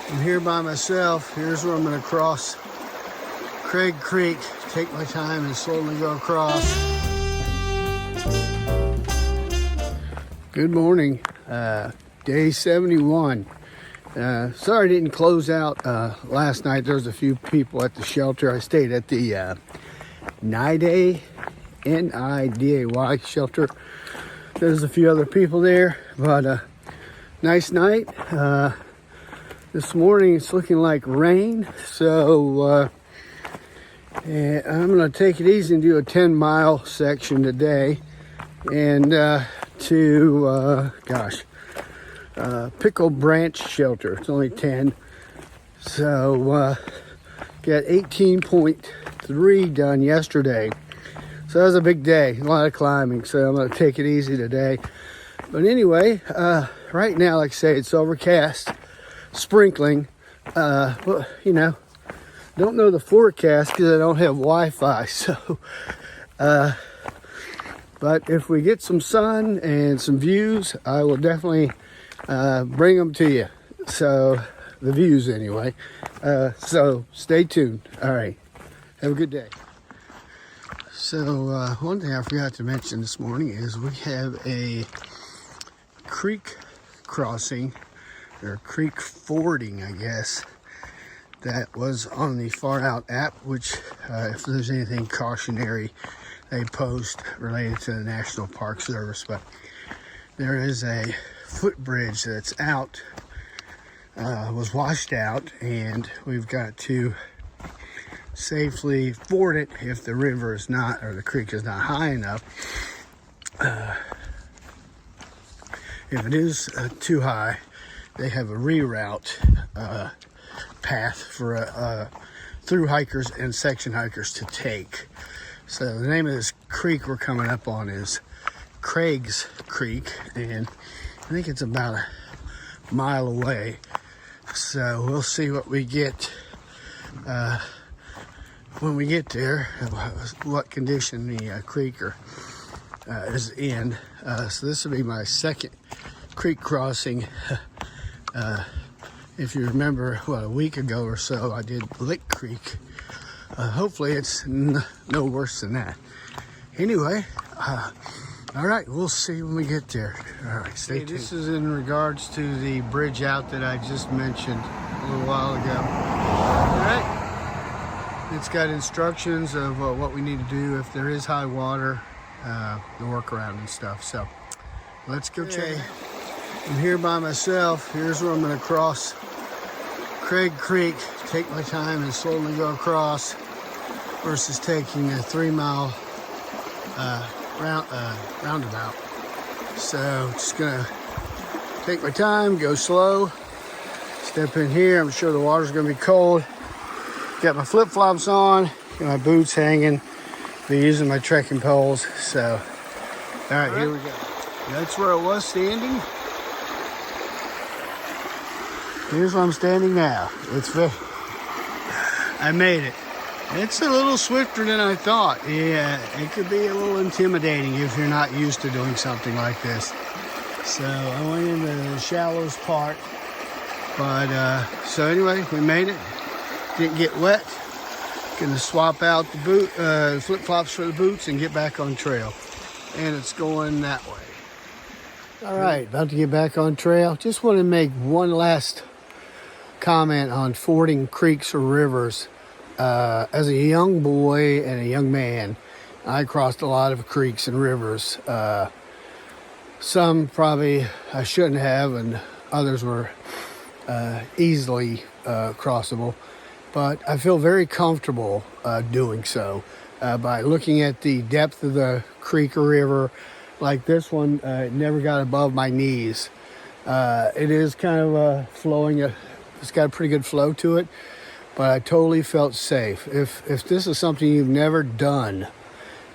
I'm here by myself. Here's where I'm going to cross Craig Creek. Take my time and slowly go across. Good morning. Day 71. Sorry I didn't close out last night. There was a few people at the shelter. I stayed at the Niday, N-I-D-A-Y shelter. There's a few other people there, but nice night. This morning it's looking like rain, so I'm going to take it easy and do a 10-mile section today. And to Pickle Branch Shelter. It's only 10. So got 18.3 done yesterday. So that was a big day, a lot of climbing. So I'm going to take it easy today. But anyway, right now, like I say, it's overcast, sprinkling. Well, you know, don't know the forecast because I don't have Wi-Fi. So, but if we get some sun and some views, I will definitely bring them to you. So, the views anyway. So, stay tuned. All right. Have a good day. So, one thing I forgot to mention this morning is we have a creek crossing, or creek fording, I guess, that was on the Far Out app, which, if there's anything cautionary, they post related to the National Park Service. But there is a footbridge that's out, was washed out, and we've got to safely ford it if the river is not, or the creek is not high enough. If it is too high, they have a reroute path for through-hikers and section hikers to take. So the name of this creek we're coming up on is Craig's Creek, and I think it's about a mile away. So we'll see what we get when we get there, what condition the creek is in. So this will be my second creek crossing. If you remember, a week ago or so, I did Lick Creek. Hopefully it's no worse than that. Anyway, all right, we'll see when we get there. All right, stay tuned. This is in regards to the bridge out that I just mentioned a little while ago. All right, it's got instructions of what we need to do if there is high water, the workaround and stuff. So let's go check. I'm here by myself. Here's where I'm going to cross Craig Creek. Take my time and slowly go across versus taking a 3-mile roundabout. So just gonna take my time, go slow, step in here. I'm sure the water's gonna be cold. Got my flip-flops on, got my boots hanging, be using my trekking poles. So all right, here we go. That's where it was standing. Here's where I'm standing now. I made it. It's a little swifter than I thought. Yeah, it could be a little intimidating if you're not used to doing something like this. So I went in the shallowest part. But, so anyway, we made it. Didn't get wet. Gonna swap out the flip-flops for the boots and get back on trail. And it's going that way. All right, about to get back on trail. Just want to make one last comment on fording creeks or rivers. As a young boy and a young man, I crossed a lot of creeks and rivers. Some probably I shouldn't have, and others were easily crossable. But I feel very comfortable doing so by looking at the depth of the creek or river. Like this one, it never got above my knees. It is kind of flowing. It's got a pretty good flow to it, but I totally felt safe. If this is something you've never done,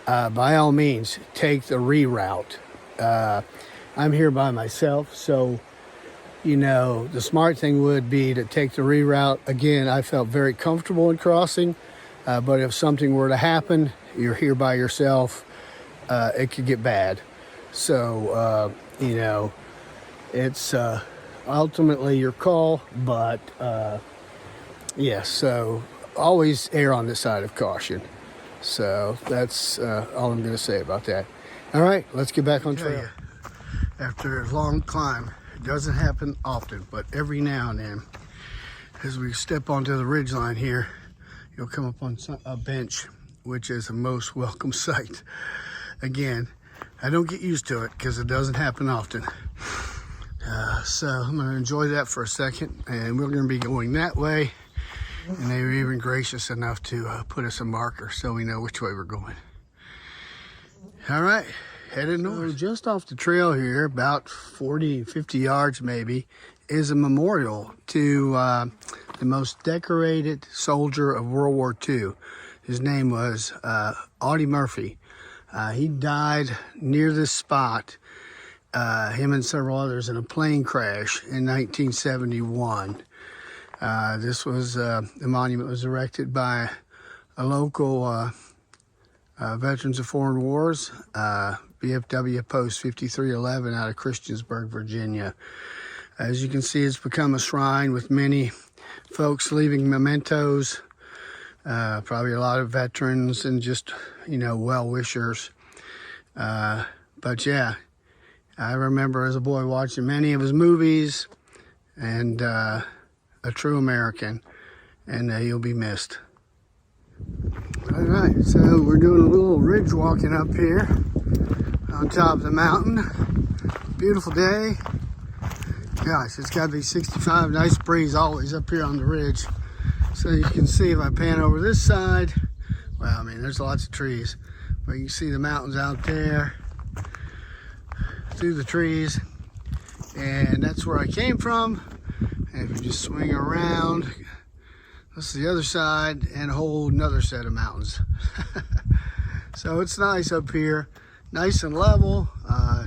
by all means, take the reroute. I'm here by myself, so you know the smart thing would be to take the reroute. Again, I felt very comfortable in crossing, but if something were to happen, you're here by yourself. It could get bad. So you know, it's ultimately your call, but yes, so always err on the side of caution. So that's all I'm going to say about that. All right, let's get back on trail. After a long climb, it doesn't happen often, but every now and then, as we step onto the ridgeline here, you'll come up on a bench, which is a most welcome sight. Again, I don't get used to it because it doesn't happen often. So I'm going to enjoy that for a second, and we're going to be going that way. And they were even gracious enough to put us a marker so we know which way we're going. All right, headed north. So just off the trail here, about 40, 50 yards maybe, is a memorial to the most decorated soldier of World War II. His name was Audie Murphy. He died near this spot, him and several others, in a plane crash in 1971. This was, the monument was erected by a local Veterans of Foreign Wars, VFW Post 5311 out of Christiansburg, Virginia. As you can see, it's become a shrine with many folks leaving mementos, probably a lot of veterans and just, you know, well-wishers. But yeah, I remember as a boy watching many of his movies, and a true American, and he'll be missed. All right, so we're doing a little ridge walking up here on top of the mountain. Beautiful day. Gosh, it's got to be 65, nice breeze always up here on the ridge. So you can see if I pan over this side, well, I mean, there's lots of trees, but you can see the mountains out there through the trees, and that's where I came from. And if you just swing around, this is the other side, and a whole another set of mountains. So it's nice up here, nice and level,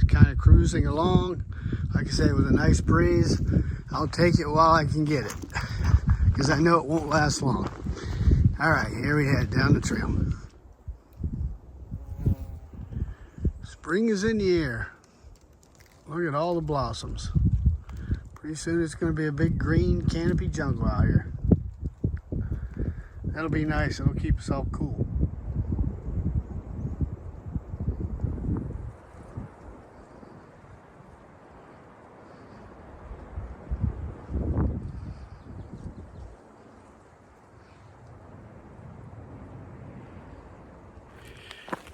kind of cruising along. Like I say, with a nice breeze. I'll take it while I can get it, because I know it won't last long. All right, here we head down the trail. Spring is in the air. Look at all the blossoms. Pretty soon it's going to be a big green canopy jungle out here. That'll be nice. It'll keep us all cool.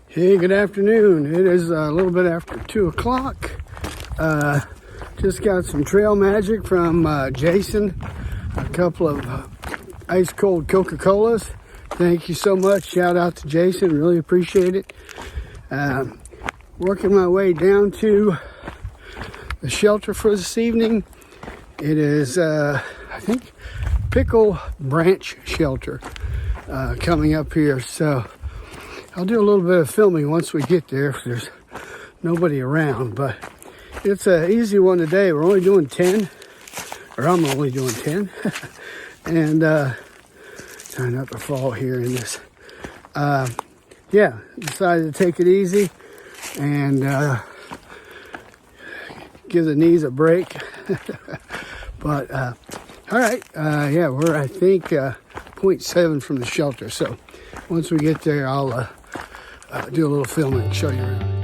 Hey, good afternoon. It is a little bit after 2 o'clock. Just got some trail magic from Jason. A couple of ice cold Coca-Colas. Thank you so much. Shout out to Jason. Really appreciate it. Working my way down to the shelter for this evening. It is, I think, Pickle Branch Shelter coming up here. So I'll do a little bit of filming once we get there if there's nobody around. But it's an easy one today. We're only doing 10. Or I'm only doing 10. And trying not to fall here in this. Yeah, decided to take it easy and give the knees a break. But all right, yeah, we're I think 0.7 from the shelter. So once we get there, I'll do a little filming and show you around.